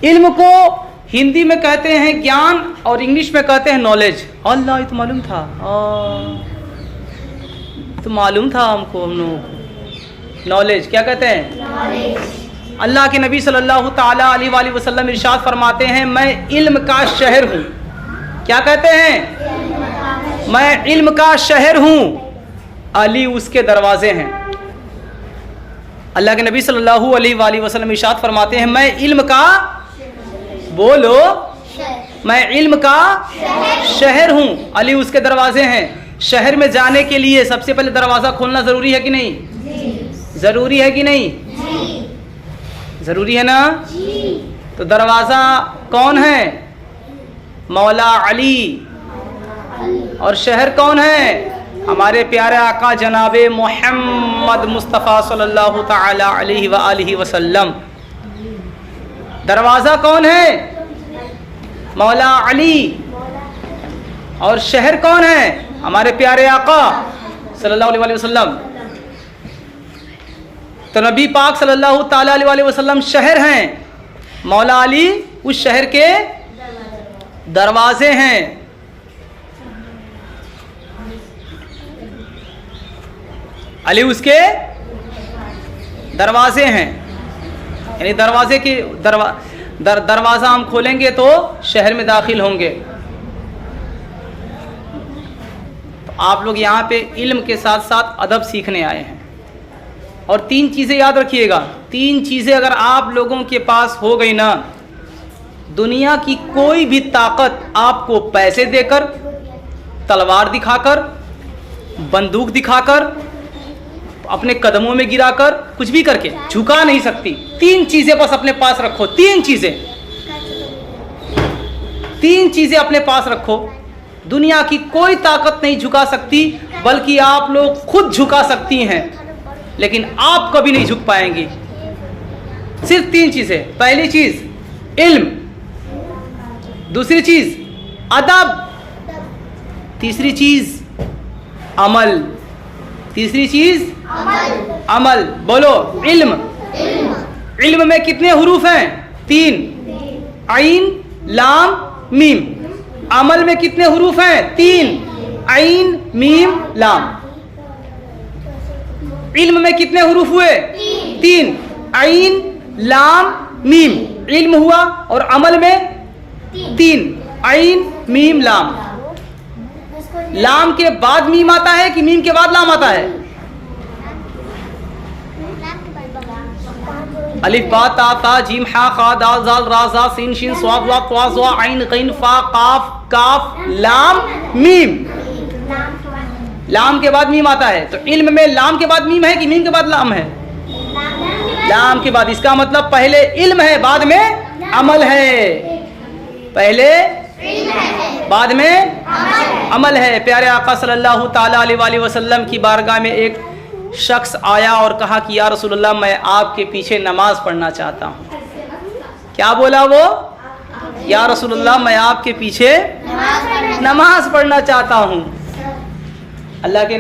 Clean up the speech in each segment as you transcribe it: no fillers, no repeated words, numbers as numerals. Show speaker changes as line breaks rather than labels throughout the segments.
علم کو ہندی میں کہتے ہیں گیان اور انگلش میں کہتے ہیں نالج. اللہ یہ تو معلوم تھا, تو معلوم تھا ہم لوگوں کو. نالج کیا کہتے ہیں؟ اللہ کے نبی صلی اللہ تعالیٰ علیہ وآلہ وسلم ارشاد فرماتے ہیں میں علم کا شہر ہوں. کیا کہتے ہیں؟ میں علم کا شہر ہوں, علی اس کے دروازے ہیں. اللہ کے نبی صلی اللہ علیہ وآلہ وسلم ارشاد فرماتے ہیں میں علم کا, بولو, میں علم کا شہر ہوں, علی اس کے دروازے ہیں. شہر میں جانے کے لیے سب سے پہلے دروازہ کھولنا ضروری ہے کہ نہیں؟ ضروری ہے کہ نہیں؟ ضروری ہے نا. تو دروازہ کون ہے؟ مولا علی. اور شہر کون ہے؟ ہمارے پیارے آقا جناب محمد مصطفیٰ صلی اللہ تعالی علیہ وآلہ وسلم. دروازہ کون ہے؟ مولا علی. اور شہر کون ہے؟ ہمارے پیارے آقا صلی اللہ علیہ وسلم. تو نبی پاک صلی اللہ تعالی علیہ وسلم شہر ہیں, مولا علی اس شہر کے دروازے ہیں. علی اس کے دروازے ہیں, یعنی دروازے کی دروازہ ہم کھولیں گے تو شہر میں داخل ہوں گے. تو آپ لوگ یہاں پہ علم کے ساتھ ساتھ ادب سیکھنے آئے ہیں. اور 3 چیزیں یاد رکھیے گا, 3 چیزیں اگر آپ لوگوں کے پاس ہو گئی نا, دنیا کی کوئی بھی طاقت آپ کو پیسے دے کر, تلوار دکھا کر, بندوق دکھا کر, اپنے قدموں میں گرا کر, کچھ بھی کر کے جھکا نہیں سکتی. 3 چیزیں بس اپنے پاس رکھو, 3 چیزیں اپنے پاس رکھو. دنیا کی کوئی طاقت نہیں جھکا سکتی, بلکہ آپ لوگ خود جھکا سکتی ہیں, لیکن آپ کبھی نہیں جھک پائیں گی. صرف 3 چیزیں. پہلی چیز علم, دوسری چیز ادب, تیسری چیز عمل. تیسری چیز عمل. بولو علم. علم میں کتنے حروف ہیں؟ 3, عین, لام, میم. عمل میں کتنے حروف ہیں؟ 3, عین, میم, لام. علم میں کتنے حروف ہوئے؟ 3, عین, لام, میم. علم ہوا. اور عمل میں 3, عین, میم, لام. لام کے بعد میم آتا ہے کہ میم کے بعد لام آتا ہے؟ الف با تا تا جیم ہا خا دال زال را زا سین شین صاد وا طا ظا عین غین فا قاف کاف لام میم. لام کے بعد میم آتا ہے. تو علم میں لام کے بعد میم ہے کہ میم کے بعد لام ہے؟ لام کے بعد. اس کا مطلب پہلے علم ہے, بعد میں عمل ہے. پہلے بعد میں عمل ہے. پیارے آقا صلی اللہ تعالی علیہ وآلہ وسلم کی بارگاہ میں ایک شخص آیا اور کہا کہ یا رسول اللہ میں آپ کے پیچھے نماز پڑھنا چاہتا ہوں. کیا بولا وہ؟ یا رسول اللہ میں آپ کے پیچھے نماز پڑھنا چاہتا ہوں. اللہ کے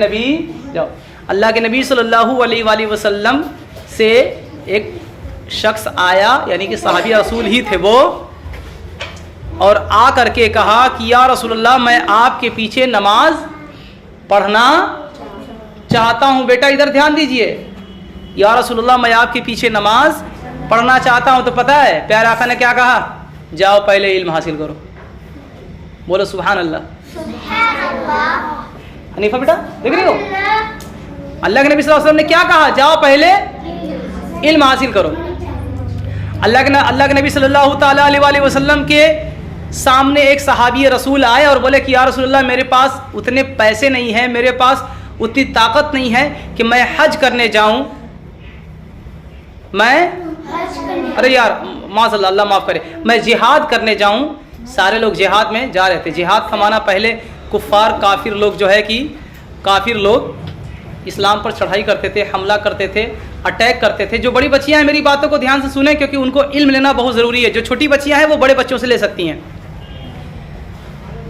نبی صلی اللہ علیہ وآلہ وسلم سے ایک شخص آیا, یعنی کہ صحابی رسول ہی تھے وہ, اور آ کر کے کہا کہ یا رسول اللہ میں آپ کے پیچھے نماز پڑھنا چاہتا ہوں. بیٹا ادھر دھیان دیجئے. یا رسول اللہ میں آپ کے پیچھے نماز پڑھنا چاہتا ہوں. تو پتہ ہے پیارے آقا نے کیا کہا؟ جاؤ پہلے علم حاصل کرو. بولو سبحان اللہ. حنیفہ بیٹا دیکھ رہے ہو, اللہ کے نبی صلی اللہ علیہ وسلم نے کیا کہا؟ جاؤ پہلے علم حاصل کرو. اللہ کے نبی صلی اللہ تعالی علیہ وآلہ وسلم کے سامنے ایک صحابی رسول آئے اور بولے کہ یا رسول اللہ میرے پاس اتنے پیسے نہیں ہیں, میرے پاس اتنی طاقت نہیں ہے کہ میں حج کرنے جاؤں. ارے یار معاذ اللہ, اللہ معاف کرے, میں جہاد کرنے جاؤں. سارے لوگ جہاد میں جا رہے تھے. جہاد کا معنی پہلے کفار کافر لوگ جو ہے کہ کافر لوگ اسلام پر چڑھائی کرتے تھے, حملہ کرتے تھے, اٹیک کرتے تھے. جو بڑی بچیاں ہیں میری باتوں کو دھیان سے سنیں, کیونکہ ان کو علم لینا بہت ضروری ہے. جو چھوٹی بچیاں ہیں وہ بڑے بچوں سے لے سکتی ہیں.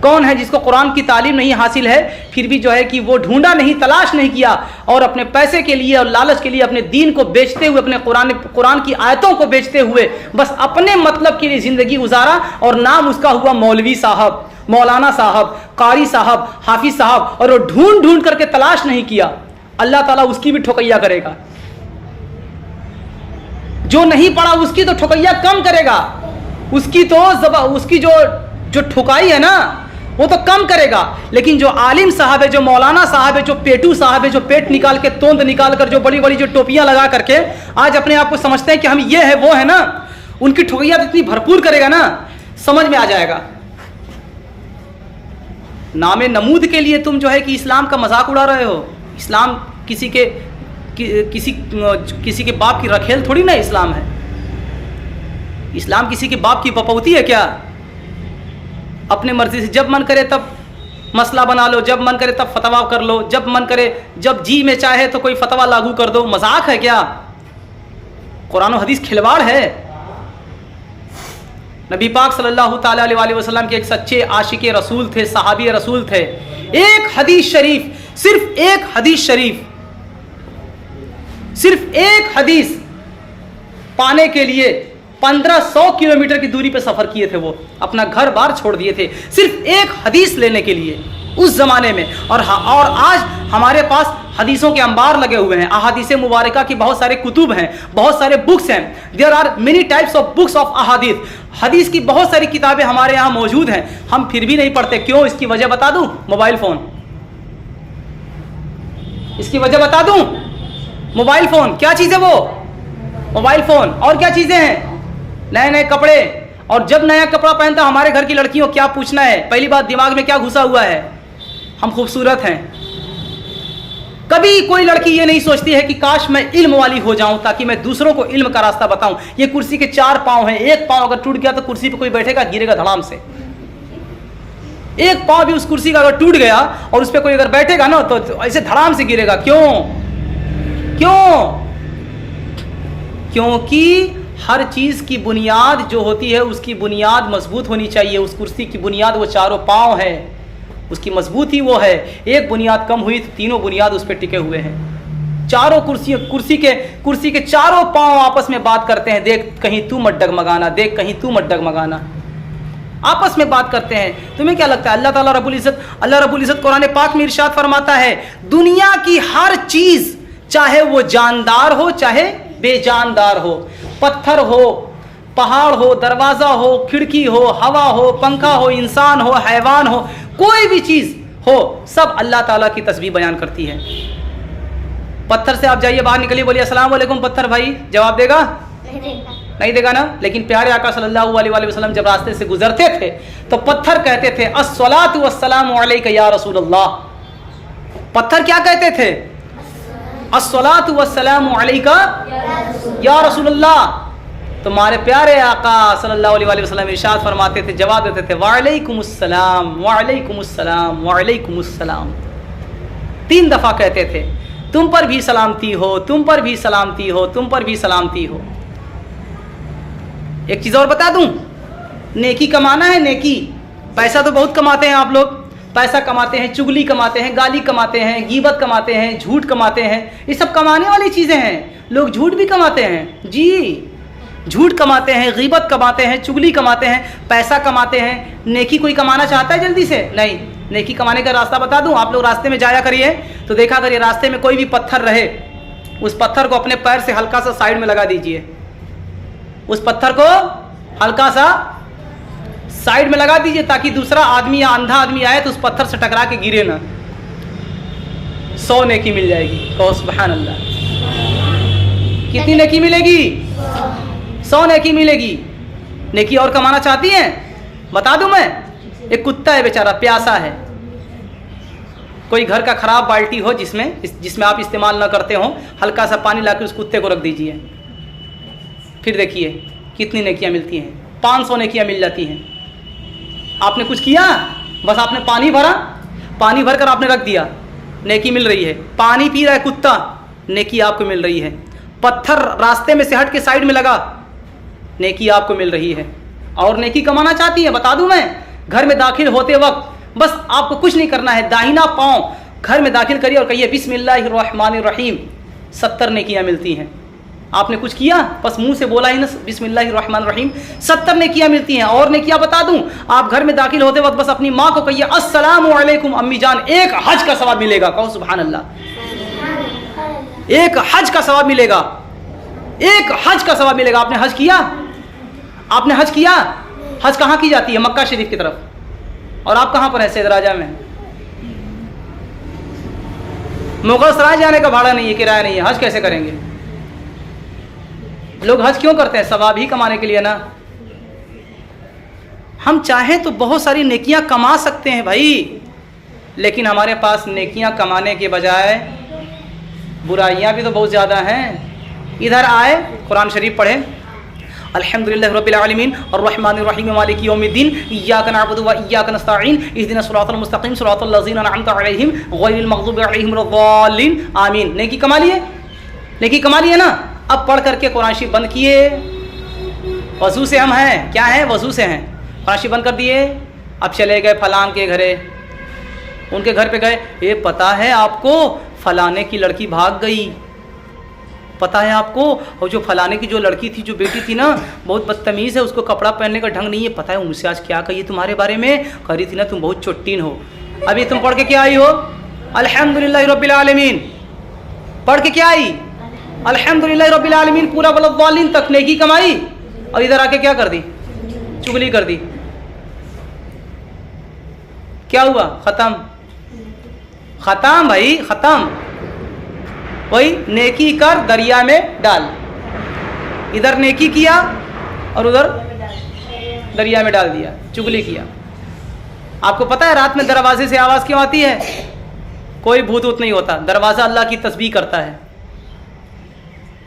کون ہے جس کو قرآن کی تعلیم نہیں حاصل ہے پھر بھی جو ہے کہ وہ ڈھونڈا نہیں, تلاش نہیں کیا, اور اپنے پیسے کے لیے اور لالچ کے لیے اپنے دین کو بیچتے ہوئے, اپنے قرآن کی آیتوں کو بیچتے ہوئے بس اپنے مطلب کے لیے زندگی گزارا, اور نام اس کا ہوا مولوی صاحب, مولانا صاحب, قاری صاحب, حافظ صاحب, اور وہ ڈھونڈ ڈھونڈ کر کے تلاش نہیں کیا. اللہ تعالیٰ اس کی بھی ٹھوکیا کرے گا. جو نہیں پڑھا اس کی تو ٹھوکیا کم کرے گا, اس کی جو ٹھکائی ہے نا وہ تو کم کرے گا. لیکن جو عالم صاحب ہے, جو مولانا صاحب ہے, جو پیٹو صاحب ہے, جو پیٹ نکال کے توند نکال کر, جو بڑی بڑی جو ٹوپیاں لگا کر کے آج اپنے آپ کو سمجھتے ہیں کہ ہم یہ ہے وہ ہے نا, ان کی ٹھکیاں اتنی بھرپور کرے گا نا, سمجھ میں آ جائے گا. نام نمود کے لیے تم جو ہے کہ اسلام کا مذاق اڑا رہے ہو. اسلام کسی کے باپ کی رکھیل تھوڑی نا اسلام ہے. اسلام کسی کے باپ کی پپوتی ہے کیا؟ اپنے مرضی سے جب من کرے تب مسئلہ بنا لو, جب من کرے تب فتوا کر لو, جب من کرے جب جی میں چاہے تو کوئی فتوا لاگو کر دو. مذاق ہے کیا؟ قرآن و حدیث کھلواڑ ہے. نبی پاک صلی اللہ تعالی علیہ وسلم کے ایک سچے عاشق رسول تھے, صحابی رسول تھے. ایک حدیث شریف, صرف ایک حدیث شریف, صرف ایک حدیث پانے کے لیے 1500 کلومیٹر کی دوری پہ سفر کیے تھے. وہ اپنا گھر بار چھوڑ دیے تھے صرف ایک حدیث لینے کے لیے اس زمانے میں. اور آج ہمارے پاس حدیثوں کے انبار لگے ہوئے ہیں, احادیث مبارکہ کی بہت سارے کتب ہیں, بہت سارے بکس ہیں. There are many types of books of احادیث. حدیث کی بہت ساری کتابیں ہمارے یہاں موجود ہیں, ہم پھر بھی نہیں پڑھتے. کیوں؟ اس کی وجہ بتا دوں, موبائل فون. اس کی وجہ بتا دوں, موبائل فون. کیا چیز ہے وہ؟ Mobile phone. اور کیا چیزیں ہیں؟ نئے نئے کپڑے. اور جب نیا کپڑا پہنتا ہمارے گھر کی لڑکیوں کیا پوچھنا ہے, پہلی بات دماغ میں کیا گھسا ہوا ہے, ہم خوبصورت ہیں. کبھی کوئی لڑکی یہ نہیں سوچتی ہے کہ کاش میں علم والی ہو جاؤں تاکہ میں دوسروں کو علم کا راستہ بتاؤں. یہ کرسی کے 4 پاؤں ہیں, ایک پاؤں اگر ٹوٹ گیا تو کرسی پہ کوئی بیٹھے گا, گرے گا دھڑام سے. ایک پاؤں بھی اس کرسی کا اگر ٹوٹ گیا اور اس پہ کوئی اگر بیٹھے گا نا تو ایسے دھڑام سے گرے گا. کیوں؟ کیونکہ ہر چیز کی بنیاد جو ہوتی ہے اس کی بنیاد مضبوط ہونی چاہیے. اس کرسی کی بنیاد وہ 4 پاؤں ہے, اس کی مضبوطی وہ ہے. ایک بنیاد کم ہوئی تو تینوں بنیاد اس پہ ٹکے ہوئے ہیں. چاروں کرسی کے 4 پاؤں آپس میں بات کرتے ہیں. دیکھ کہیں تو مت ڈگمگانا, دیکھ کہیں تو مت ڈگمگانا. آپس میں بات کرتے ہیں. تمہیں کیا لگتا ہے اللہ تعالیٰ رب العزت قرآن پاک میں ارشاد فرماتا ہے دنیا کی ہر چیز, چاہے وہ جاندار ہو چاہے بے جاندار ہو, پتھر ہو, پہاڑ ہو, دروازہ ہو, کھڑکی ہو, ہوا ہو, پنکھا ہو, انسان ہو, حیوان ہو, کوئی بھی چیز ہو, سب اللہ تعالیٰ کی تسبیح بیان کرتی ہے. پتھر سے آپ جائیے, باہر نکلیے, بولیے السلام علیکم پتھر بھائی, جواب دے گا؟ نہیں دے گا نا. لیکن پیارے آقا صلی اللہ علیہ وسلم جب راستے سے گزرتے تھے تو پتھر کہتے تھے الصلاۃ والسلام علیک یا رسول اللہ. پتھر کیا کہتے تھے؟ الصلاۃ والسلام علیک یا رسول اللہ. تمہارے پیارے آقا صلی اللہ علیہ وسلم ارشاد فرماتے تھے, جواب دیتے تھے وعلیکم السلام وعلیکم السلام وعلیکم السلام. 3 دفعہ کہتے تھے تم پر بھی سلامتی ہو, تم پر بھی سلامتی ہو, تم پر بھی سلامتی ہو. ایک چیز اور بتا دوں, نیکی کمانا ہے. نیکی, پیسہ تو بہت کماتے ہیں آپ لوگ, پیسہ کماتے ہیں, چگلی کماتے ہیں, گالی کماتے ہیں, غیبت کماتے ہیں, جھوٹ کماتے ہیں. یہ سب کمانے والی چیزیں ہیں. لوگ جھوٹ بھی کماتے ہیں, جی جھوٹ کماتے ہیں, غیبت کماتے ہیں, چگلی کماتے ہیں, پیسہ کماتے ہیں. نیکی کوئی کمانا چاہتا ہے جلدی سے؟ نہیں. نیکی کمانے کا راستہ بتا دوں, آپ لوگ راستے میں جایا کریے تو دیکھا کریے راستے میں کوئی بھی پتھر رہے, اس پتھر کو اپنے پیر سے ہلکا سا سائڈ میں لگا دیجئے. اس پتھر کو ہلکا سا سائڈ میں لگا دیجئے تاکہ دوسرا آدمی یا اندھا آدمی آئے تو اس پتھر سے ٹکرا کے گرے نہ. 100 نیکی مل جائے گی. کہو سبحان اللہ. کتنی نیکی ملے گی؟ 100 نیکی ملے گی. نیکی اور کمانا چاہتی ہیں؟ بتا دوں میں. ایک کتا ہے بیچارہ, پیاسا ہے. کوئی گھر کا خراب بالٹی ہو جس میں آپ استعمال نہ کرتے ہوں, ہلکا سا پانی لا کے اس کتے کو رکھ دیجئے, پھر دیکھیے کتنی نیکیاں ملتی ہیں. 500 نیکیاں مل جاتی ہیں. آپ نے کچھ کیا, بس آپ نے پانی بھرا, پانی بھر کر آپ نے رکھ دیا, نیکی مل رہی ہے. پانی پی رہا ہے کتا, نیکی آپ کو مل رہی ہے. پتھر راستے میں سے ہٹ کے سائڈ میں لگا, نیکی آپ کو مل رہی ہے. اور نیکی کمانا چاہتی ہے؟ بتا دوں میں. گھر میں داخل ہوتے وقت بس آپ کو کچھ نہیں کرنا ہے, داہنا پاؤں گھر میں داخل کریے اور کہیے بسم اللہ الرحمن الرحیم, 70 نیکیاں ملتی ہیں. آپ نے کچھ کیا, بس منہ سے بولا ہی نا بسم اللہ الرحمن الرحیم, 70 نیکیاں ملتی ہیں. اور نیکیاں بتا دوں, آپ گھر میں داخل ہوتے وقت بس اپنی ماں کو کہیے السلام علیکم امی جان, 1 حج کا ثواب ملے گا. کہو سبحان اللہ. 1 حج کا ثواب ملے گا, 1 حج کا ثواب ملے گا. آپ نے حج کیا, آپ نے حج کیا؟ حج کہاں کی جاتی ہے؟ مکہ شریف کی طرف. اور آپ کہاں پر ہیں؟ سید راجہ میں. مغل سرائے جانے کا بھاڑا نہیں ہے, کرایہ نہیں ہے, حج کیسے کریں گے؟ لوگ حج کیوں کرتے ہیں؟ ثواب ہی کمانے کے لیے نا. ہم چاہیں تو بہت ساری نیکیاں کما سکتے ہیں بھائی, لیکن ہمارے پاس نیکیاں کمانے کے بجائے برائیاں بھی تو بہت زیادہ ہیں. ادھر آئے, قرآن شریف پڑھیں. الحمدللہ رب العالمین الرحمن الرحیم مالک یوم الدین ایاک نعبد و ایاک نستعین اہدنا الصراط المستقیم صراط الذین انعمت علیہم غیر المغضوب علیہم ولا الضالین آمین. نیکی کما لیے, نیکی کما لیے نا. اب پڑھ کر کے قرآن شریف بند کیے. وضو سے ہم ہیں, کیا ہیں؟ وضو سے ہیں. قرآن شریف بند کر دیے. اب چلے گئے فلان کے گھرے, ان کے گھر پہ گئے. یہ پتہ ہے آپ کو فلانے کی لڑکی بھاگ گئی, پتہ ہے آپ کو, اور جو فلانے کی جو لڑکی تھی, جو بیٹی تھی نا, بہت بدتمیز ہے, اس کو کپڑا پہننے کا ڈھنگ نہیں ہے. پتہ ہے ان سے آج کیا کہی تمہارے بارے میں؟ کہہ رہی تھی نا تم بہت چٹین ہو. ابھی تم پڑھ کے کیا آئی ہو؟ الحمدللہ رب العالمین. پڑھ کے کیا آئی؟ الحمدللہ رب العالمین پورا ولا الضالین تک نیکی کمائی, اور ادھر آ کے کیا کر دی؟ چغلی کر دی. کیا ہوا؟ ختم. ختم بھائی, ختم. وہی نیکی کر دریا میں ڈال. ادھر نیکی کیا اور ادھر دریا میں ڈال دیا, چغلی کیا. آپ کو پتہ ہے رات میں دروازے سے آواز کیوں آتی ہے؟ کوئی بھوت ووت نہیں ہوتا, دروازہ اللہ کی تسبیح کرتا ہے.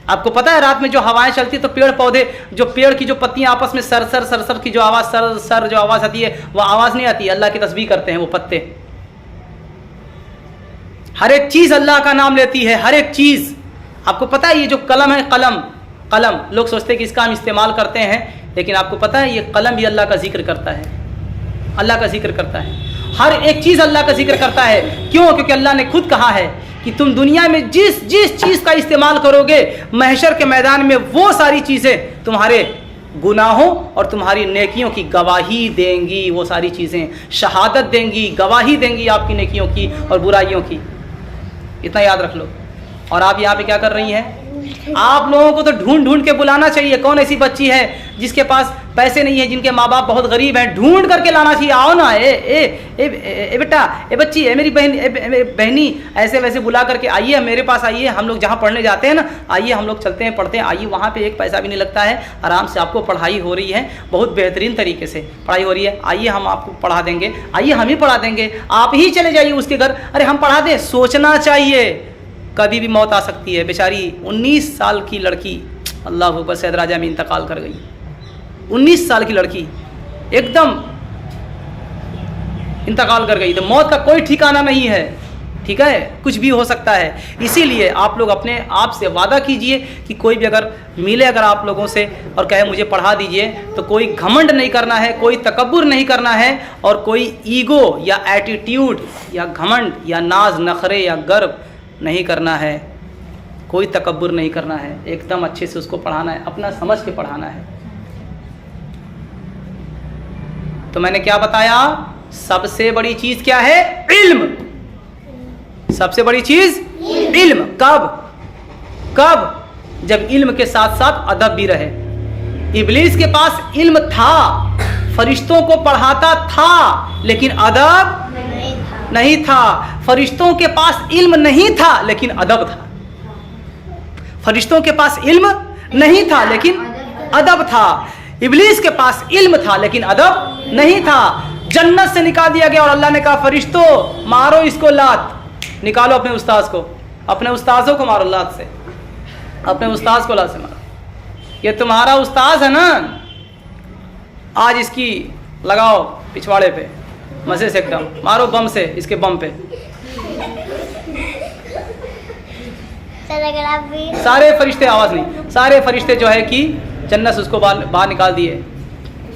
آپ کو پتہ ہے رات میں جو ہوائیں چلتی تو پیڑ پودے, جو پیڑ کی جو پتیاں آپس میں سر سر سر سر کی جو آواز, سر سر جو آواز آتی ہے, وہ آواز نہیں آتی, اللہ کی تسبیح کرتے ہیں وہ پتے. ہر ایک چیز اللہ کا نام لیتی ہے, ہر ایک چیز. آپ کو پتہ ہے یہ جو قلم ہے, قلم, قلم لوگ سوچتے ہیں کہ اس کا ہم استعمال کرتے ہیں, لیکن آپ کو پتہ ہے یہ قلم بھی اللہ کا ذکر کرتا ہے, اللہ کا ذکر کرتا ہے. ہر ایک چیز اللہ کا ذکر کرتا ہے. کیوں؟ کیونکہ اللہ نے خود کہا ہے کہ تم دنیا میں جس چیز کا استعمال کرو گے, محشر کے میدان میں وہ ساری چیزیں تمہارے گناہوں اور تمہاری نیکیوں کی گواہی دیں گی. وہ ساری چیزیں شہادت دیں گی, گواہی دیں گی آپ کی نیکیوں کی اور برائیوں کی. اتنا یاد رکھ لو. اور آپ یہاں پہ کیا کر رہی ہیں؟ آپ لوگوں کو تو ڈھونڈ ڈھونڈ کے بلانا چاہیے. کون ایسی بچی ہے جس کے پاس پیسے نہیں ہیں, جن کے ماں باپ بہت غریب ہیں؟ ڈھونڈ کر کے لانا چاہیے. آؤ نا, اے بیٹا, اے بچی, اے میری بہن, اے بہنی, ایسے ویسے بلا کر کے آئیے میرے پاس آئیے. ہم لوگ جہاں پڑھنے جاتے ہیں نا, آئیے ہم لوگ چلتے ہیں پڑھتے ہیں. آئیے, وہاں پہ 1 پیسہ بھی نہیں لگتا ہے, آرام سے آپ کو پڑھائی ہو رہی ہے, بہت بہترین طریقے سے پڑھائی ہو رہی ہے. آئیے ہم آپ کو پڑھا دیں گے, آئیے ہم ہی پڑھا دیں گے. آپ ہی چلے جائیے اس کے گھر, ارے ہم پڑھا دیں. سوچنا چاہیے, کبھی بھی موت آ سکتی ہے. بیچاری 19 سال کی لڑکی, اللہ اکبر, سید راجہ میں انتقال کر گئی. 19 سال کی لڑکی ایک دم انتقال کر گئی. تو موت کا کوئی ٹھکانہ نہیں ہے, ٹھیک ہے, کچھ بھی ہو سکتا ہے. اسی لیے آپ لوگ اپنے آپ سے وعدہ کیجئے کہ کوئی بھی اگر ملے اگر آپ لوگوں سے اور کہے مجھے پڑھا دیجئے, تو کوئی گھمنڈ نہیں کرنا ہے, کوئی تکبر نہیں کرنا ہے, اور کوئی ایگو یا ایٹیٹیوڈ یا گھمنڈ یا ناز نخرے یا گرو نہیں کرنا ہے. کوئی تکبر نہیں کرنا ہے, ایک دم اچھے سے اس کو پڑھانا ہے, اپنا سمجھ کے پڑھانا ہے. تو میں نے کیا بتایا؟ سب سے بڑی چیز کیا ہے؟ علم. سب سے بڑی چیز علم. کب؟ کب؟ جب علم کے ساتھ ساتھ ادب بھی رہے. ابلیس کے پاس علم تھا, فرشتوں کو پڑھاتا تھا, لیکن ادب نہیں تھا. فرشتوں کے پاس علم نہیں تھا لیکن ادب تھا. فرشتوں کے پاس علم نہیں تھا لیکن ادب تھا. ابلیس کے پاس علم تھا لیکن ادب نہیں تھا. جنت سے نکال دیا گیا اور اللہ نے کہا فرشتوں مارو اس کو لات. نکالو اپنے استاذ کو, اپنے استاذوں کو مارو لات سے, اپنے استاذ کو لات سے مارو. یہ تمہارا استاذ ہے نا, آج اس کی لگاؤ پچھواڑے پہ مزے سے, ایک دم مارو بم سے اس کے بم پہ. سارے فرشتے, آواز نہیں, سارے فرشتے جو ہے کہ جنت سے اس کو باہر نکال دیے.